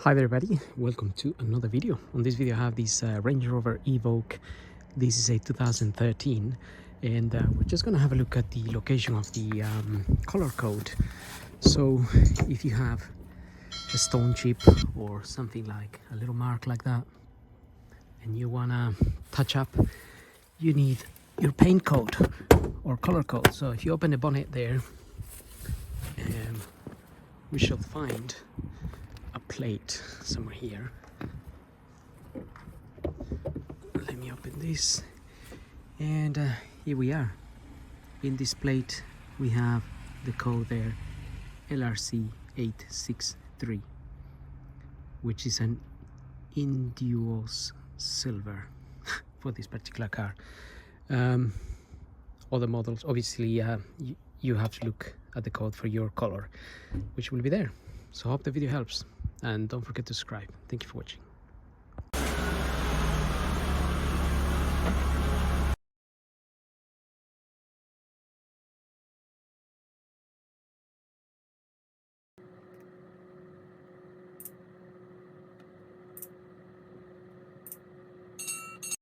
Hi there everybody, welcome to another video. On this video I have this Range Rover Evoque. This is a 2013 and we're just going to have a look at the location of the color code. So if you have a stone chip or something like a little mark like that and you want to touch up, you need your paint code or color code. So if you open the bonnet there, we shall find a plate somewhere here. Let me open this, and here we are. In this plate we have the code there, LRC 863, which is an Induos silver for this particular car. Other models, obviously, you have to look at the code for your color, which will be there. So I hope the video helps, and don't forget to subscribe. Thank you for watching.